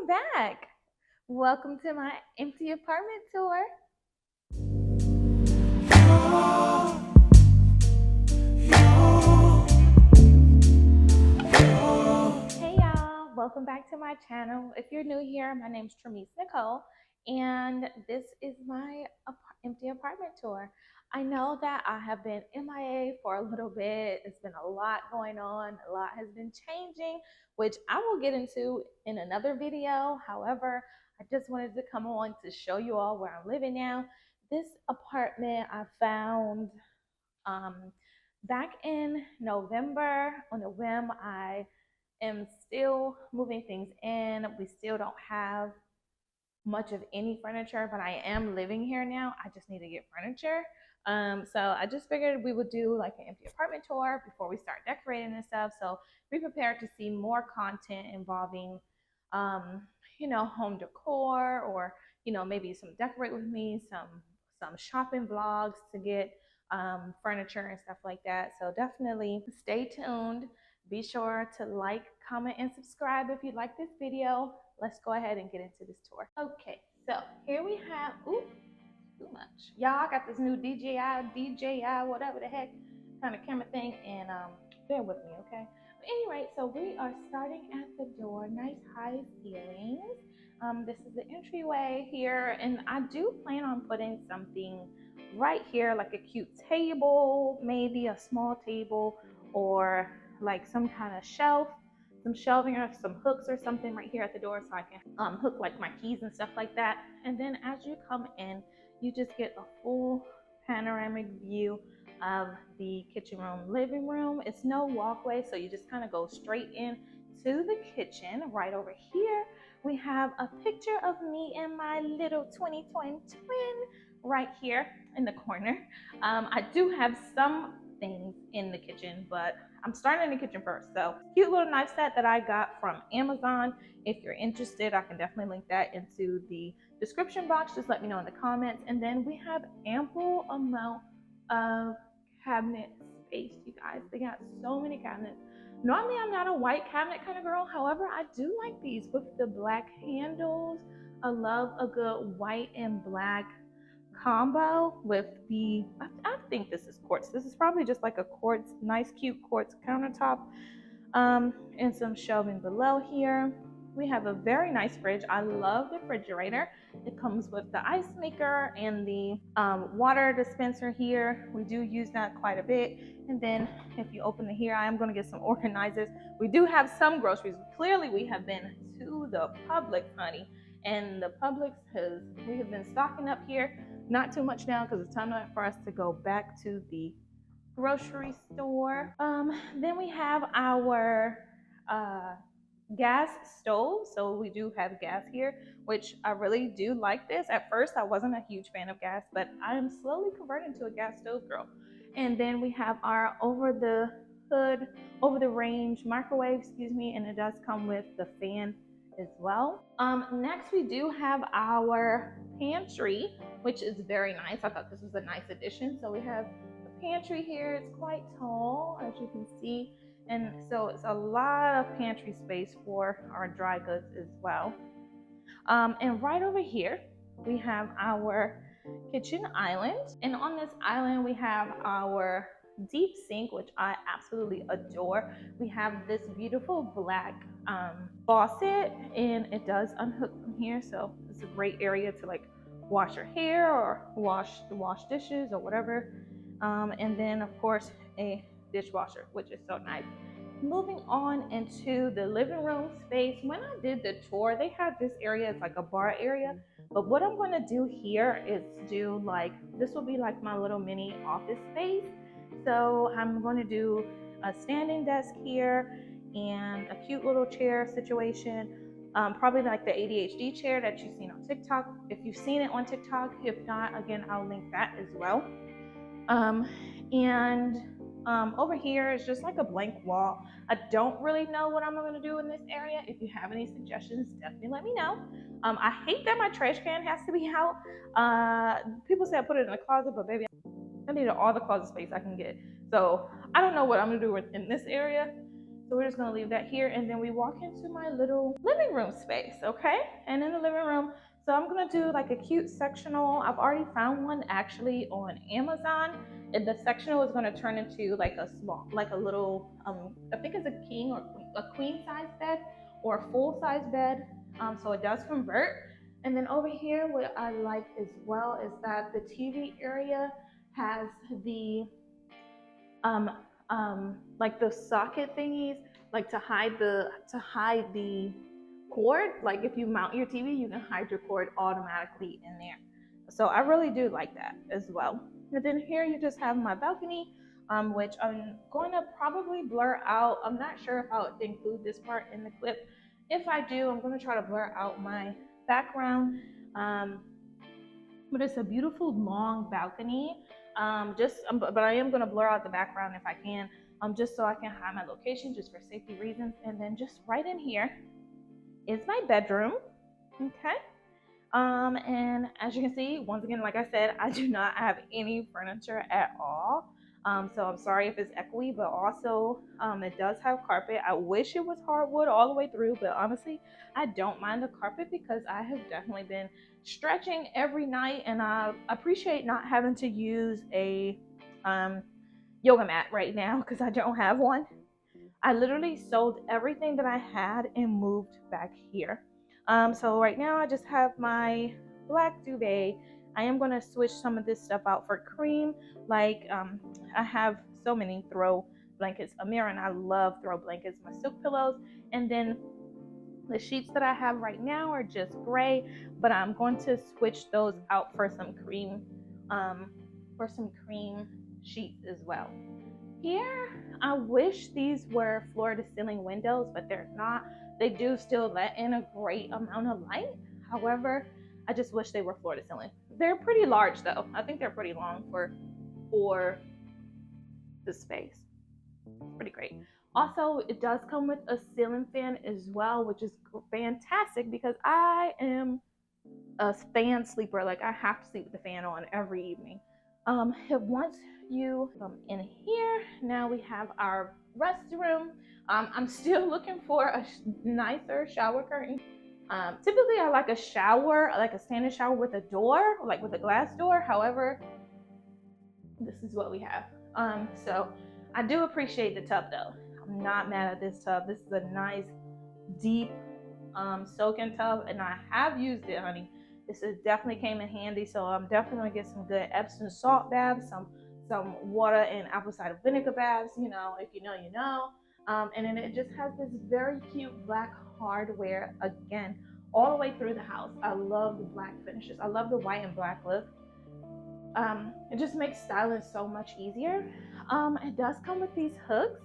back. Welcome to my empty apartment tour. Hey y'all, welcome back to my channel. If you're new here, my name's Tremise Nicole, and this is my empty apartment tour. I know that I have been MIA for a little bit. It's been a lot going on. A lot has been changing, which I will get into in another video. However, I just wanted to come on to show you all where I'm living now. This apartment I found um, back in November on a whim. I am still moving things in. We still don't have much of any furniture, but I am living here now. I just need to get furniture. So I just figured we would do like an empty apartment tour before we start decorating and stuff. So be prepared to see more content involving, um, home decor, or maybe some decorate with me, some shopping vlogs to get furniture and stuff like that. So definitely stay tuned. Be sure to like, comment, and subscribe if you like this video. Let's go ahead and get into this tour. Okay, so here we have, ooh, too much. Y'all, I got this new DJI, whatever the heck kind of camera thing, and bear with me, okay? But anyway, so we are starting at the door. Nice high ceilings. This is the entryway here, and I do plan on putting something right here, like a cute table, maybe a small table, or like some kind of shelf, some shelving, or some hooks or something right here at the door, so I can hook like my keys and stuff like that. And then as you come in, you just get a full panoramic view of the kitchen room, living room. It's no walkway, so you just kind of go straight in to the kitchen. Right over here, we have a picture of me and my little 2020 twin right here in the corner. I do have some things in the kitchen, but I'm starting in the kitchen first. So cute little knife set that I got from Amazon. If you're interested, I can definitely link that into the description box. Just let me know in the comments. And then we have ample amount of cabinet space, you guys. They got so many cabinets. Normally I'm not a white cabinet kind of girl. However, I do like these with the black handles. I love a good white and black combo with the, I think this is quartz. This is probably just like a quartz, nice cute quartz countertop, and some shelving below here. We have a very nice fridge. I love the refrigerator. It comes with the ice maker and the water dispenser here. We do use that quite a bit. And then if you open it here, I am going to get some organizers. We do have some groceries. Clearly we have been to the Publix, honey, and the Publix we have been stocking up here. Not too much now because it's time for us to go back to the grocery store. Then we have our gas stove. So we do have gas here, which I really do like this. At first, I wasn't a huge fan of gas, but I am slowly converting to a gas stove girl. And then we have our over the range microwave, and it does come with the fan as well. Next, we do have our pantry, which is very nice. I thought this was a nice addition. So we have the pantry here. It's quite tall, as you can see. And so it's a lot of pantry space for our dry goods as well. And right over here, we have our kitchen island. And on this island, we have our deep sink, which I absolutely adore. We have this beautiful black faucet, and it does unhook from here. So it's a great area to like wash your hair or wash dishes or whatever. And then of course a dishwasher, which is so nice. Moving on into the living room space. When I did the tour, they had this area, it's like a bar area. But what I'm going to do here is do like, this will be like my little mini office space. So I'm going to do a standing desk here and a cute little chair situation. Probably like the ADHD chair that you've seen on TikTok. If you've seen it on TikTok, if not, again, I'll link that as well. Over here is just like a blank wall. I don't really know what I'm going to do in this area. If you have any suggestions, definitely let me know. I hate that my trash can has to be out. People say I put it in the closet, but baby, I need all the closet space I can get. So I don't know what I'm going to do in this area. So we're just gonna leave that here, and then we walk into my little living room space, okay? And in the living room, so I'm gonna do like a cute sectional. I've already found one actually on Amazon, and the sectional is gonna turn into like a small, like a little, I think it's a king or a queen size bed or a full size bed. So it does convert. And then over here, what I like as well is that the TV area has the um like the socket thingies, like to hide the cord. Like if you mount your TV, you can hide your cord automatically in there. So I really do like that as well. And then here you just have my balcony, which I'm going to probably blur out. I'm not sure if I'll include this part in the clip. If I do, I'm going to try to blur out my background. Um, but it's a beautiful long balcony. But I am gonna blur out the background if I can, just so I can hide my location, just for safety reasons. And then just right in here is my bedroom. Okay. And as you can see, once again, like I said, I do not have any furniture at all. So I'm sorry if it's echoey, but also it does have carpet. I wish it was hardwood all the way through, but honestly, I don't mind the carpet because I have definitely been stretching every night, and I appreciate not having to use a yoga mat right now because I don't have one. I literally sold everything that I had and moved back here. So right now I just have my black duvet. I am going to switch some of this stuff out for cream. Like I have so many throw blankets. Amira and I love throw blankets. My silk pillows. And then the sheets that I have right now are just gray, but I'm going to switch those out for some cream sheets as well. Here, I wish these were floor to ceiling windows, but they're not. They do still let in a great amount of light. However, I just wish they were floor to ceiling. They're pretty large though. I think they're pretty long for the space. Pretty great. Also, it does come with a ceiling fan as well, which is fantastic because I am a fan sleeper. Like I have to sleep with the fan on every evening. Once you come in here, now we have our restroom. I'm still looking for a nicer shower curtain. Typically I like a shower, like a standing shower with a door, like with a glass door. However, this is what we have. So I do appreciate the tub though. I'm not mad at this tub. This is a nice, deep soaking tub, and I have used it, honey. This is definitely came in handy, so I'm definitely gonna get some good Epsom salt baths, some water and apple cider vinegar baths. You know, if you know, you know. And then it just has this very cute black hardware again, all the way through the house. I love the black finishes. I love the white and black look. It just makes styling so much easier. It does come with these hooks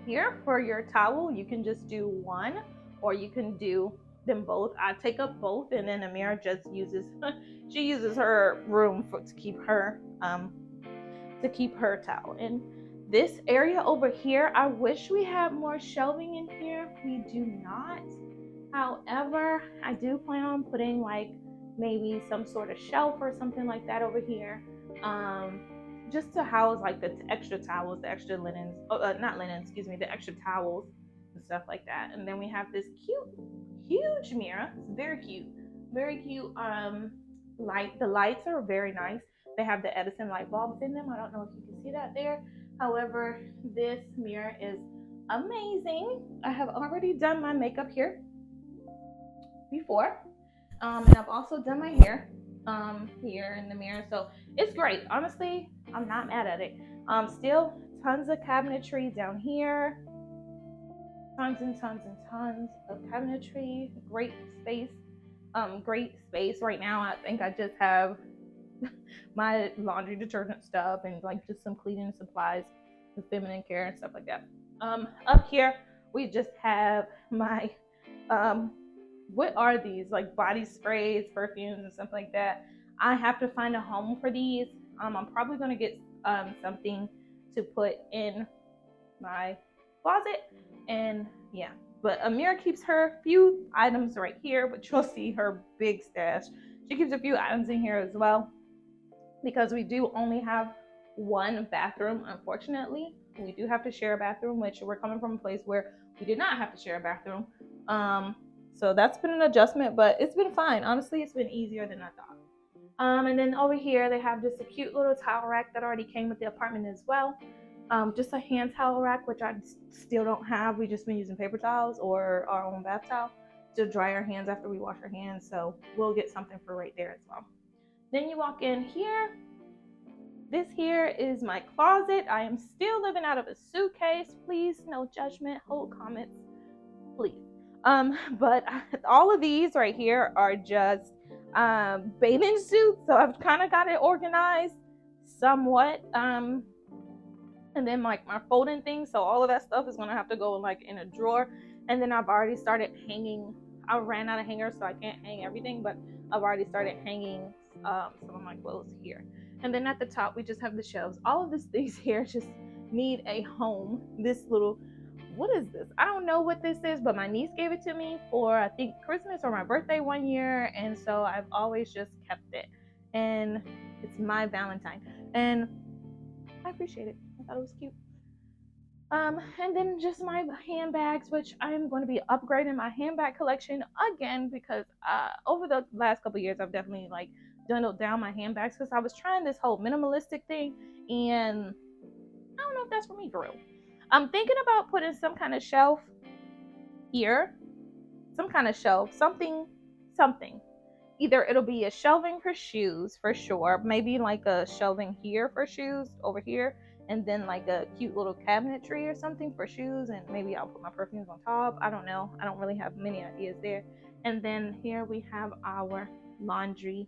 here for your towel. You can just do one, or you can do them both. I take up both, and then Amira just uses she uses her room to keep her towel. And this area over here, I wish we had more shelving in here. We do not. However, I do plan on putting like maybe some sort of shelf or something like that over here, just to house like the extra towels, the extra linens, not linens, excuse me, the extra towels and stuff like that. And then we have this huge mirror. It's very cute, very cute. Light, the lights are very nice. They have the Edison light bulbs in them. I don't know if you can see that there. However, this mirror is amazing. I have already done my makeup here before, and I've also done my hair here in the mirror, so it's great. Honestly, I'm not mad at it. Still tons of cabinetry down here, tons and tons and tons of cabinetry. Great space. Right now. I think I just have my laundry detergent stuff and like just some cleaning supplies, the feminine care and stuff like that. Up here we just have my what are these, like body sprays, perfumes and stuff like that. I have to find a home for these. I'm probably going to get something to put in my closet, and yeah. But Amira keeps her few items right here, but you'll see her big stash. She keeps a few items in here as well, because we do only have one bathroom, unfortunately. We do have to share a bathroom, which we're coming from a place where we did not have to share a bathroom. So that's been an adjustment, but it's been fine. Honestly, it's been easier than I thought. And then over here, they have just a cute little towel rack that already came with the apartment as well. Just a hand towel rack, which I still don't have. We just been using paper towels or our own bath towel to dry our hands after we wash our hands. So we'll get something for right there as well. Then you walk in here. This here is my closet. I am still living out of a suitcase. Please, no judgment, hold comments, please. But all of these right here are just bathing suits. So I've kind of got it organized somewhat. And then like my folding things. So all of that stuff is gonna have to go like in a drawer. And then I've already started hanging. I ran out of hangers, so I can't hang everything, but I've already started hanging some of my clothes here. And then at the top, we just have the shelves. All of these things here just need a home. This little, what is this? I don't know what this is, but my niece gave it to me for, I think, Christmas or my birthday one year. And so I've always just kept it. And it's my Valentine. And I appreciate it. I thought it was cute. And then just my handbags, which I'm going to be upgrading my handbag collection again because over the last couple of years, I've definitely like dwindled down my handbags because I was trying this whole minimalistic thing, and I don't know if that's for me, Drew. I'm thinking about putting some kind of shelf here, some kind of shelf, something. Either it'll be a shelving for shoes for sure, maybe like a shelving here for shoes over here, and then like a cute little cabinetry or something for shoes, and maybe I'll put my perfumes on top. I don't know. I don't really have many ideas there. And then here we have our laundry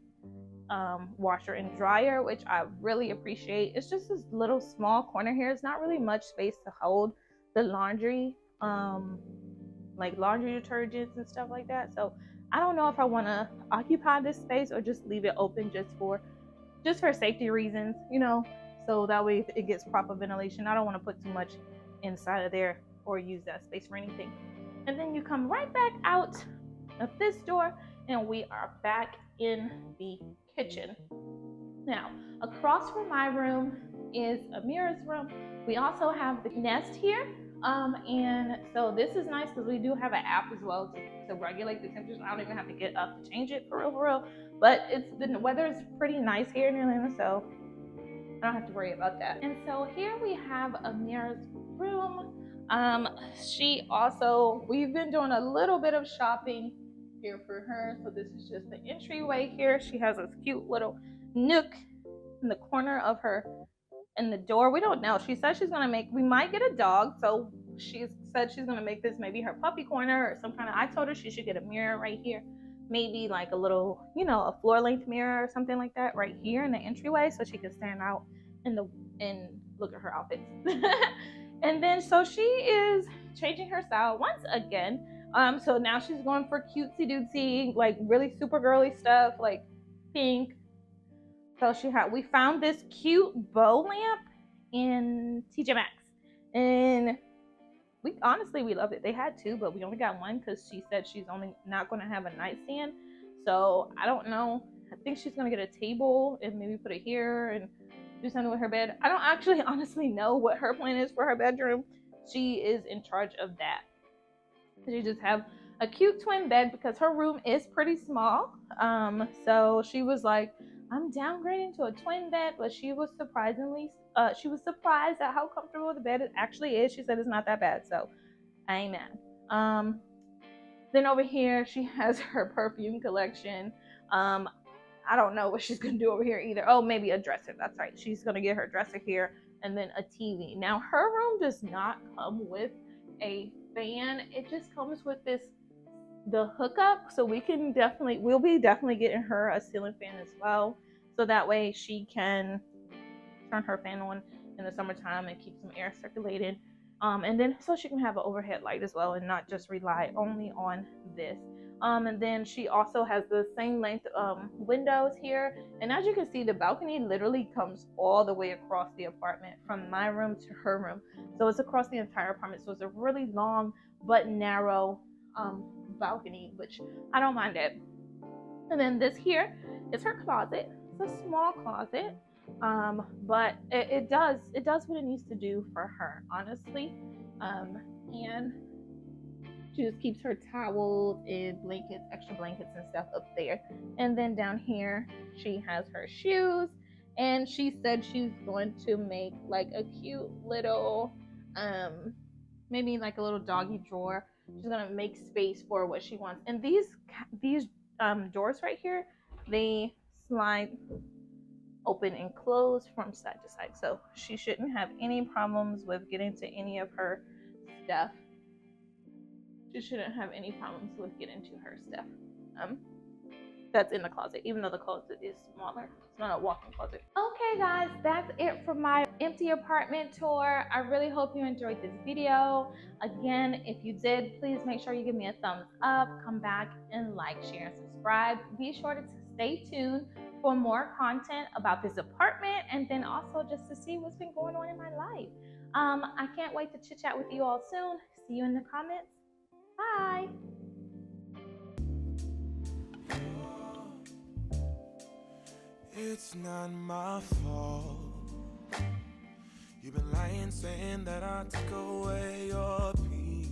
washer and dryer, which I really appreciate. It's just this little small corner here. It's not really much space to hold the laundry, like laundry detergents and stuff like that. So I don't know if I want to occupy this space or just leave it open just for safety reasons, you know, so that way it gets proper ventilation. I don't want to put too much inside of there or use that space for anything. And then you come right back out of this door and we are back in the kitchen. Now, across from my room is Amira's room. We also have the Nest here. And so this is nice because we do have an app as well to regulate the temperatures. I don't even have to get up to change it for real. But the weather is pretty nice here in Atlanta, so I don't have to worry about that. And so here we have Amira's room. We've been doing a little bit of shopping here for her. So this is just the entryway here. She has this cute little nook in the corner of her in the door. We don't know. She said we might get a dog. So she said she's gonna make this maybe her puppy corner or some kind of, I told her she should get a mirror right here. Maybe like a little, a floor length mirror or something like that right here in the entryway so she can stand out and look at her outfits. And then so she is changing her style once again. So now she's going for cutesy dootsy, like really super girly stuff, like pink. So we found this cute bow lamp in TJ Maxx, and we loved it. They had two, but we only got one because she said she's only not going to have a nightstand. So I don't know. I think she's going to get a table and maybe put it here and do something with her bed. I don't actually honestly know what her plan is for her bedroom. She is in charge of that. She just have a cute twin bed because her room is pretty small. So she was like, I'm downgrading to a twin bed, but she was surprised at how comfortable the bed actually is. She said it's not that bad, so I ain't mad. Then over here, she has her perfume collection. I don't know what she's gonna do over here either. Oh, maybe a dresser. That's right. She's gonna get her dresser here and then a TV. Now, her room does not come with a fan. It just comes with the hookup, so we'll be definitely getting her a ceiling fan as well, so that way she can turn her fan on in the summertime and keep some air circulated, and then so she can have an overhead light as well and not just rely only on this. And then she also has the same length windows here, and as you can see, the balcony literally comes all the way across the apartment from my room to her room, so it's across the entire apartment. So it's a really long but narrow balcony, which I don't mind it. And then this here is her closet. It's a small closet. But it does what it needs to do for her, honestly. And she just keeps her towels and blankets, extra blankets and stuff up there. And then down here, she has her shoes. And she said she's going to make like a cute little, maybe like a little doggy drawer. She's gonna make space for what she wants. And these drawers right here, they slide open and close from side to side. So she shouldn't have any problems with getting to any of her stuff. She shouldn't have any problems with getting to her stuff. That's in the closet, even though the closet is smaller. It's not a walk-in closet. Okay, guys, that's it for my empty apartment tour. I really hope you enjoyed this video. Again, if you did, please make sure you give me a thumbs up, come back and like, share, and subscribe. Be sure to stay tuned for more content about this apartment, and then also just to see what's been going on in my life. I can't wait to chit chat with you all soon. See you in the comments. Bye. It's not my fault. You've been lying, saying that I took away your